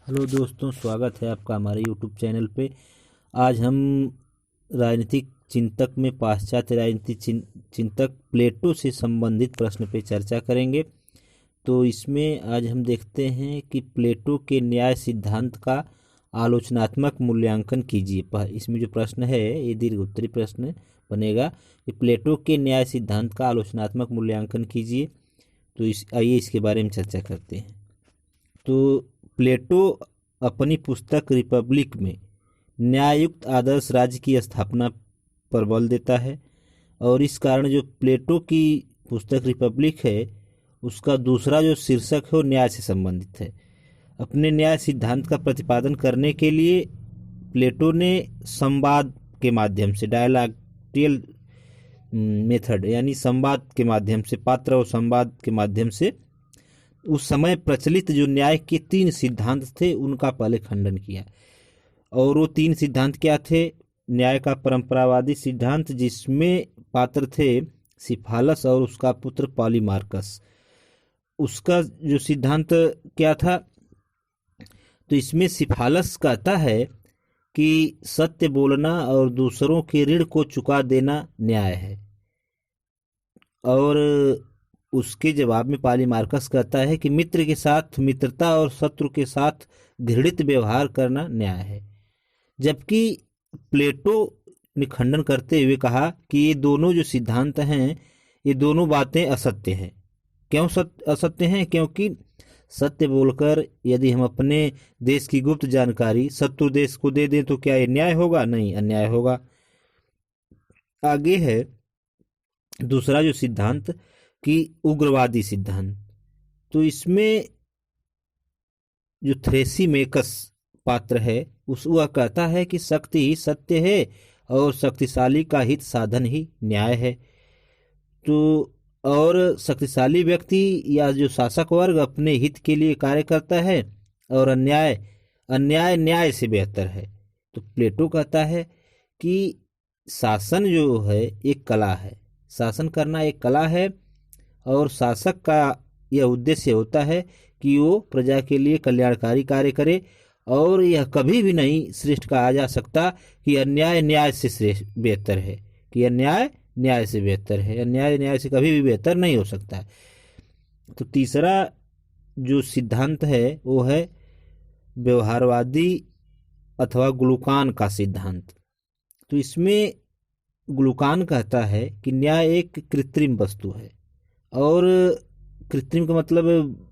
Hello दोस्तों, स्वागत है आपका हमारे यूट्यूब चैनल पे। आज हम राजनीतिक चिंतक में पाश्चात्य राजनीतिक चिंतक प्लेटो से संबंधित प्रश्न पे चर्चा करेंगे। तो इसमें आज हम देखते हैं कि प्लेटो के न्याय सिद्धांत का आलोचनात्मक मूल्यांकन कीजिए। इसमें जो प्रश्न है ये दीर्घ उत्तरी प्रश्न बनेगा कि प्लेटो के न्याय सिद्धांत का आलोचनात्मक मूल्यांकन कीजिए। तो आइए इसके बारे में चर्चा करते हैं। तो प्लेटो अपनी पुस्तक रिपब्लिक में न्याययुक्त आदर्श राज्य की स्थापना पर बल देता है, और इस कारण जो प्लेटो की पुस्तक रिपब्लिक है उसका दूसरा जो शीर्षक है वो न्याय से संबंधित है। अपने न्याय सिद्धांत का प्रतिपादन करने के लिए प्लेटो ने संवाद के माध्यम से, डायलॉगिकल मेथड यानी संवाद के माध्यम से, पात्र और संवाद के माध्यम से उस समय प्रचलित जो न्याय के 3 सिद्धांत थे उनका पहले खंडन किया। और वो 3 सिद्धांत क्या थे? न्याय का परंपरावादी सिद्धांत, जिसमें पात्र थे सिफालस और उसका पुत्र पॉलीमार्कस। उसका जो सिद्धांत क्या था? तो इसमें सिफालस कहता है कि सत्य बोलना और दूसरों के ऋण को चुका देना न्याय है, और उसके जवाब में पॉलीमार्कस कहता है कि मित्र के साथ मित्रता और शत्रु के साथ घृणित व्यवहार करना न्याय है। जबकि प्लेटो ने खंडन करते हुए कहा कि ये दोनों जो सिद्धांत हैं ये दोनों बातें असत्य हैं। क्यों असत्य हैं? क्योंकि सत्य बोलकर यदि हम अपने देश की गुप्त जानकारी शत्रु देश को दे दें तो क्या ये न्याय होगा? नहीं, अन्याय होगा। आगे है दूसरा जो सिद्धांत कि उग्रवादी सिद्धांत। तो इसमें जो थ्रेसीमेकस पात्र है वह कहता है कि शक्ति ही सत्य है और शक्तिशाली का हित साधन ही न्याय है। तो और शक्तिशाली व्यक्ति या जो शासक वर्ग अपने हित के लिए कार्य करता है, और अन्याय न्याय से बेहतर है। तो प्लेटो कहता है कि शासन जो है एक कला है, शासन करना एक कला है, और शासक का यह उद्देश्य होता है कि वो प्रजा के लिए कल्याणकारी कार्य करे, और यह कभी भी नहीं श्रेष्ठ कहा जा सकता कि अन्याय न्याय से श्रेष्ठ बेहतर है, कि अन्याय न्याय से बेहतर है। अन्याय न्याय से कभी भी बेहतर नहीं हो सकता। तो तीसरा जो सिद्धांत है वो है व्यवहारवादी अथवा ग्लूकान का सिद्धांत। तो इसमें ग्लूकान कहता है कि न्याय एक कृत्रिम वस्तु है, और कृत्रिम का मतलब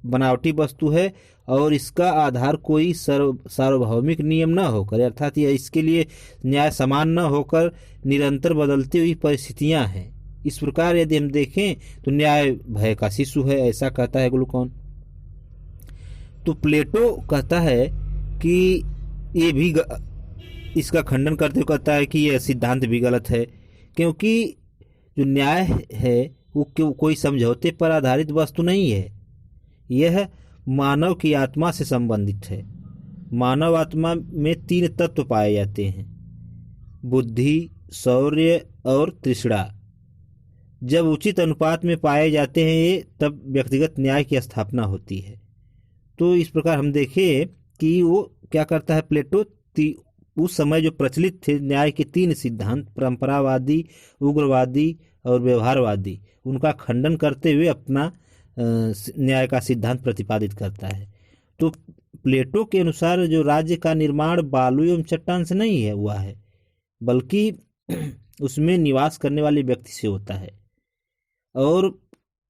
बनावटी वस्तु है, और इसका आधार कोई सार्वभौमिक नियम न होकर, अर्थात यह इसके लिए न्याय समान न होकर निरंतर बदलती हुई परिस्थितियां हैं। इस प्रकार यदि हम देखें तो न्याय भय का शिशु है, ऐसा कहता है ग्लूकान। तो प्लेटो कहता है कि ये भी इसका खंडन करते हुए कहता है कि यह सिद्धांत भी गलत है, क्योंकि जो न्याय है वो कोई समझौते पर आधारित वस्तु नहीं है। यह मानव की आत्मा से संबंधित है। मानव आत्मा में 3 तत्व पाए जाते हैं, बुद्धि, शौर्य और तृष्णा। जब उचित अनुपात में पाए जाते हैं ये, तब व्यक्तिगत न्याय की स्थापना होती है। तो इस प्रकार हम देखें कि वो क्या करता है प्लेटो, उस समय जो प्रचलित थे न्याय के 3 सिद्धांत, परंपरावादी, उग्रवादी और व्यवहारवादी, उनका खंडन करते हुए अपना न्याय का सिद्धांत प्रतिपादित करता है। तो प्लेटो के अनुसार जो राज्य का निर्माण बालू एवं चट्टान से नहीं हुआ है, बल्कि उसमें निवास करने वाले व्यक्ति से होता है। और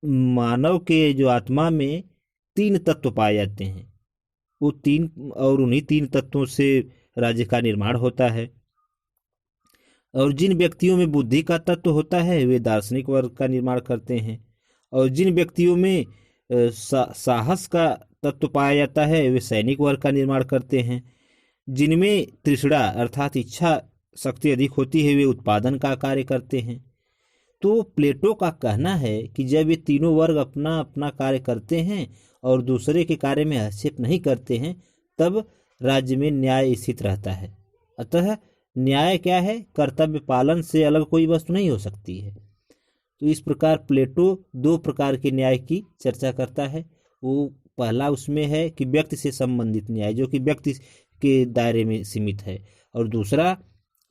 मानव के जो आत्मा में 3 तत्व पाए जाते हैं, वो 3, और उन्हीं 3 तत्वों से राज्य का निर्माण होता है। और जिन व्यक्तियों में बुद्धि का तत्व होता है वे दार्शनिक वर्ग का निर्माण करते हैं, और जिन व्यक्तियों में साहस का तत्व पाया जाता है वे सैनिक वर्ग का निर्माण करते हैं। जिनमें तृष्णा अर्थात इच्छा शक्ति अधिक होती है वे उत्पादन का कार्य करते हैं। तो प्लेटो का कहना है कि जब ये तीनों वर्ग अपना अपना कार्य करते हैं और दूसरे के कार्य में हस्तक्षेप नहीं करते हैं, तब राज्य में न्याय स्थित रहता है। अतः न्याय क्या है? कर्तव्य पालन से अलग कोई वस्तु नहीं हो सकती है। तो इस प्रकार प्लेटो 2 प्रकार के न्याय की चर्चा करता है। वो पहला उसमें है कि व्यक्ति से संबंधित न्याय, जो कि व्यक्ति के दायरे में सीमित है। और दूसरा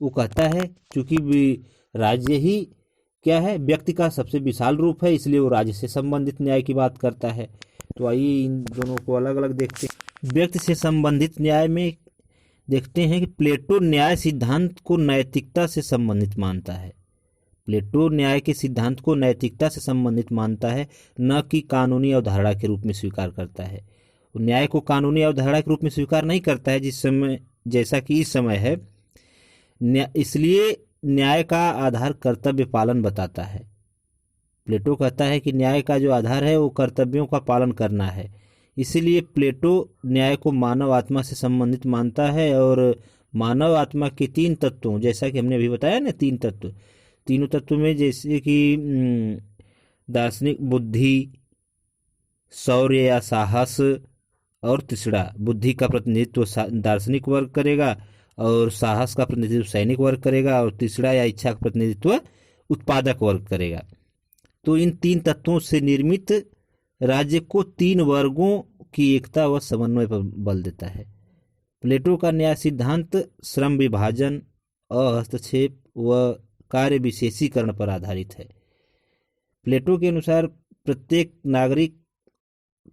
वो कहता है चूंकि राज्य ही क्या है, व्यक्ति का सबसे विशाल रूप है, इसलिए वो राज्य से संबंधित न्याय की बात करता है। तो आइए इन दोनों को अलग अलग देखते हैं। व्यक्ति से संबंधित न्याय में देखते हैं कि प्लेटो न्याय सिद्धांत को नैतिकता से संबंधित मानता है। प्लेटो न्याय के सिद्धांत को नैतिकता से संबंधित मानता है, न कि कानूनी अवधारणा के रूप में स्वीकार करता है। वो न्याय को कानूनी अवधारणा के रूप में स्वीकार नहीं करता है, जिस समय जैसा कि इस समय है। इसलिए न्याय का आधार कर्तव्य पालन बताता है। प्लेटो कहता है कि न्याय का जो आधार है वो कर्तव्यों का पालन करना है। इसीलिए प्लेटो न्याय को मानव आत्मा से संबंधित मानता है और मानव आत्मा के 3 तत्वों, जैसा कि हमने अभी बताया ना, 3 तत्व, तीनों तत्व में जैसे कि दार्शनिक बुद्धि, शौर्य या साहस और तीसरा बुद्धि का प्रतिनिधित्व दार्शनिक वर्ग करेगा और साहस का प्रतिनिधित्व सैनिक वर्ग करेगा और तीसरा या इच्छा का प्रतिनिधित्व उत्पादक वर्ग करेगा। तो इन 3 तत्वों से निर्मित राज्य को 3 वर्गों की एकता व समन्वय पर बल देता है। प्लेटो का न्याय सिद्धांत श्रम विभाजन, हस्तक्षेप व कार्य विशेषीकरण पर आधारित है। प्लेटो के अनुसार प्रत्येक नागरिक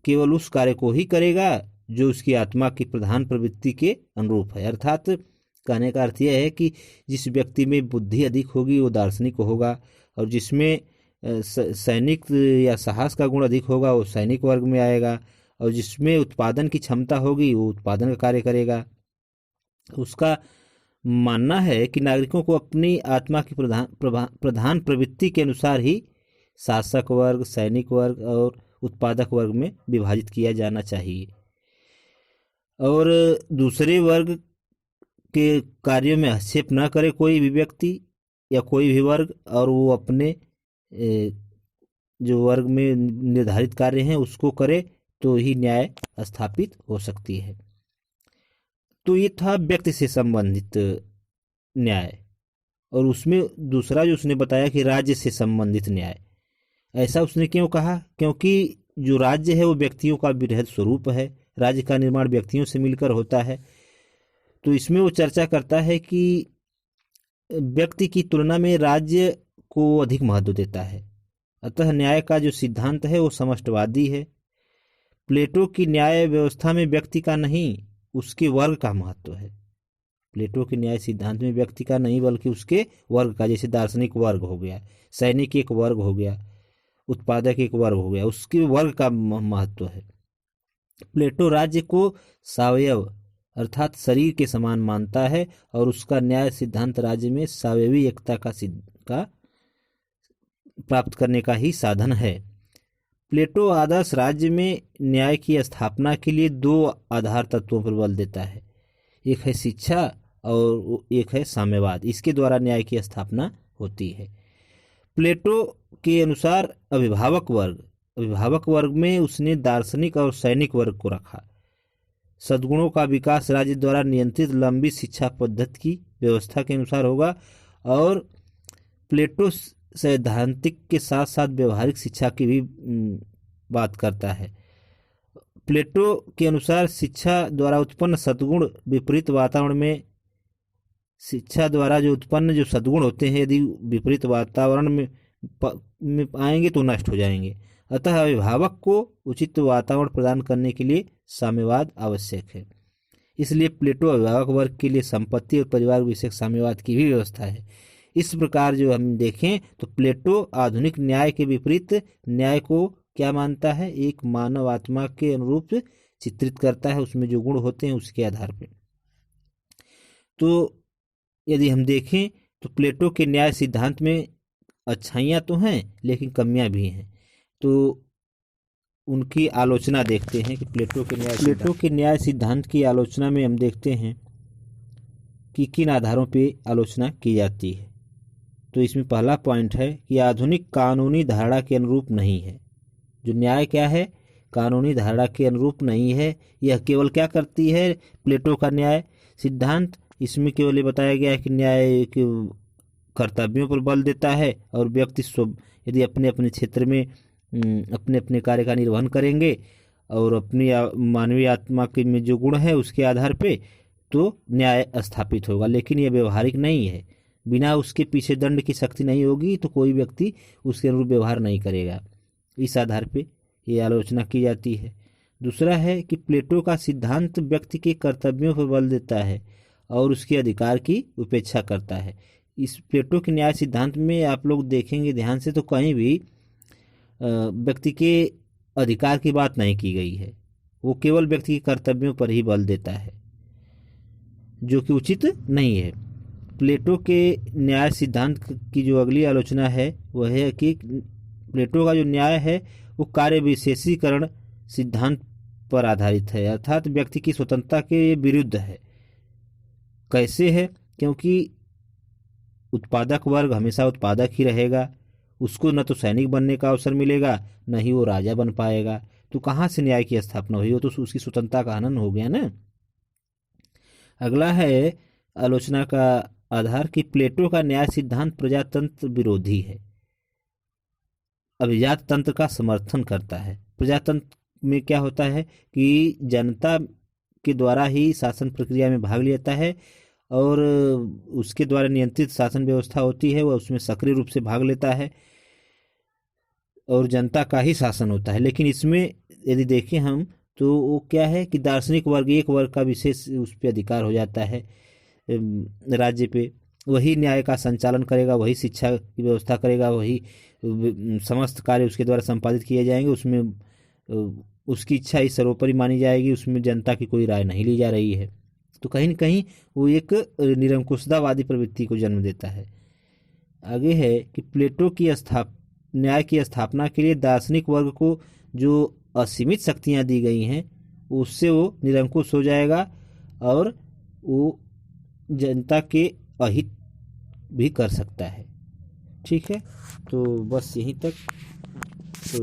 केवल उस कार्य को ही करेगा जो उसकी आत्मा की प्रधान प्रवृत्ति के अनुरूप है। अर्थात कहने का अर्थ यह है कि जिस व्यक्ति में बुद्धि अधिक होगी वो दार्शनिक होगा, और जिसमें सैनिक या साहस का गुण अधिक होगा वो सैनिक वर्ग में आएगा, और जिसमें उत्पादन की क्षमता होगी वो उत्पादन का कार्य करेगा। उसका मानना है कि नागरिकों को अपनी आत्मा की प्रधान प्रवृत्ति के अनुसार ही शासक वर्ग, सैनिक वर्ग और उत्पादक वर्ग में विभाजित किया जाना चाहिए, और दूसरे वर्ग के कार्यों में हस्तक्षेप न करे कोई भी व्यक्ति या कोई भी वर्ग, और वो अपने जो वर्ग में निर्धारित कार्य हैं उसको करे, तो ही न्याय स्थापित हो सकती है। तो ये था व्यक्ति से संबंधित न्याय। और उसमें दूसरा जो उसने बताया कि राज्य से संबंधित न्याय। ऐसा उसने क्यों कहा? क्योंकि जो राज्य है वो व्यक्तियों का बृहद स्वरूप है, राज्य का निर्माण व्यक्तियों से मिलकर होता है। तो इसमें वो चर्चा करता है कि व्यक्ति की तुलना में राज्य को अधिक महत्व देता है, अतः न्याय का जो सिद्धांत है वो समष्टवादी है। प्लेटो की न्याय व्यवस्था में व्यक्ति का नहीं उसके वर्ग का महत्व है। प्लेटो के न्याय सिद्धांत में व्यक्ति का नहीं बल्कि उसके वर्ग का, जैसे दार्शनिक वर्ग हो गया, सैनिक एक वर्ग हो गया, उत्पादक एक वर्ग हो गया, उसके वर्ग का महत्व है। प्लेटो राज्य को सावयव अर्थात शरीर के समान मानता है और उसका न्याय सिद्धांत राज्य में सावयवी एकता का प्राप्त करने का ही साधन है। प्लेटो आदर्श राज्य में न्याय की स्थापना के लिए 2 आधार तत्वों पर बल देता है, एक है शिक्षा और एक है साम्यवाद। इसके द्वारा न्याय की स्थापना होती है। प्लेटो के अनुसार अभिभावक वर्ग में उसने दार्शनिक और सैनिक वर्ग को रखा। सद्गुणों का विकास राज्य द्वारा नियंत्रित लंबी शिक्षा पद्धति की व्यवस्था के अनुसार होगा, और प्लेटो सैद्धांतिक के साथ साथ व्यवहारिक शिक्षा की भी बात करता है। प्लेटो के अनुसार शिक्षा द्वारा उत्पन्न सद्गुण विपरीत वातावरण में, शिक्षा द्वारा जो उत्पन्न जो सद्गुण होते हैं यदि विपरीत वातावरण में आएंगे तो नष्ट हो जाएंगे। अतः अभिभावक को उचित वातावरण प्रदान करने के लिए साम्यवाद आवश्यक है। इसलिए प्लेटो अभिभावक वर्ग के लिए संपत्ति और परिवार विषयक साम्यवाद की भी व्यवस्था है। इस प्रकार जो हम देखें तो प्लेटो आधुनिक न्याय के विपरीत न्याय को क्या मानता है, एक मानव आत्मा के अनुरूप चित्रित करता है, उसमें जो गुण होते हैं उसके आधार पर। तो यदि हम देखें तो प्लेटो के न्याय सिद्धांत में अच्छाइयाँ तो हैं लेकिन कमियाँ भी हैं। तो उनकी आलोचना देखते हैं कि प्लेटो के न्याय सिद्धांत की आलोचना में हम देखते हैं कि किन आधारों पे आलोचना की जाती है। तो इसमें पहला पॉइंट है कि आधुनिक कानूनी धारणा के अनुरूप नहीं है। जो न्याय क्या है, कानूनी धारणा के अनुरूप नहीं है। यह केवल क्या करती है, प्लेटो का न्याय सिद्धांत, इसमें केवल ये बताया गया है कि न्याय के कर्तव्यों पर बल देता है और व्यक्ति यदि अपने अपने क्षेत्र में अपने अपने कार्य का निर्वहन करेंगे और अपनी मानवीय आत्मा के में जो गुण है उसके आधार पे तो न्याय स्थापित होगा। लेकिन यह व्यवहारिक नहीं है। बिना उसके पीछे दंड की शक्ति नहीं होगी तो कोई व्यक्ति उसके अनुरूप व्यवहार नहीं करेगा। इस आधार पे ये आलोचना की जाती है। दूसरा है कि प्लेटो का सिद्धांत व्यक्ति के कर्तव्यों पर बल देता है और उसके अधिकार की उपेक्षा करता है। इस प्लेटो के न्याय सिद्धांत में आप लोग देखेंगे ध्यान से तो कहीं भी व्यक्ति के अधिकार की बात नहीं की गई है। वो केवल व्यक्ति के कर्तव्यों पर ही बल देता है, जो कि उचित नहीं है। प्लेटो के न्याय सिद्धांत की जो अगली आलोचना है वह है कि प्लेटो का जो न्याय है वो कार्य विशेषीकरण सिद्धांत पर आधारित है, अर्थात व्यक्ति की स्वतंत्रता के विरुद्ध है। कैसे है? क्योंकि उत्पादक वर्ग हमेशा उत्पादक ही रहेगा, उसको न तो सैनिक बनने का अवसर मिलेगा न ही वो राजा बन पाएगा। तो कहाँ से न्याय की स्थापना हुई? वो तो उसकी स्वतंत्रता का हनन हो गया ना। अगला है आलोचना का आधार कि प्लेटो का न्याय सिद्धांत प्रजातंत्र विरोधी है, अभिजात तंत्र का समर्थन करता है। प्रजातंत्र में क्या होता है कि जनता के द्वारा ही शासन प्रक्रिया में भाग लेता है और उसके द्वारा नियंत्रित शासन व्यवस्था होती है, वह उसमें सक्रिय रूप से भाग लेता है और जनता का ही शासन होता है। लेकिन इसमें यदि देखें हम तो वो क्या है कि दार्शनिक वर्ग, एक वर्ग का विशेष उस पर अधिकार हो जाता है राज्य पे। वही न्याय का संचालन करेगा, वही शिक्षा की व्यवस्था करेगा, वही समस्त कार्य उसके द्वारा संपादित किए जाएंगे। उसमें उसकी इच्छा ही सर्वोपरि मानी जाएगी, उसमें जनता की कोई राय नहीं ली जा रही है। तो कहीं न कहीं वो एक निरंकुशतावादी प्रवृत्ति को जन्म देता है। आगे है कि प्लेटो की न्याय की स्थापना के लिए दार्शनिक वर्ग को जो असीमित शक्तियां दी गई हैं उससे वो निरंकुश हो जाएगा और वो जनता के अहित भी कर सकता है। ठीक है, तो बस यहीं तक। तो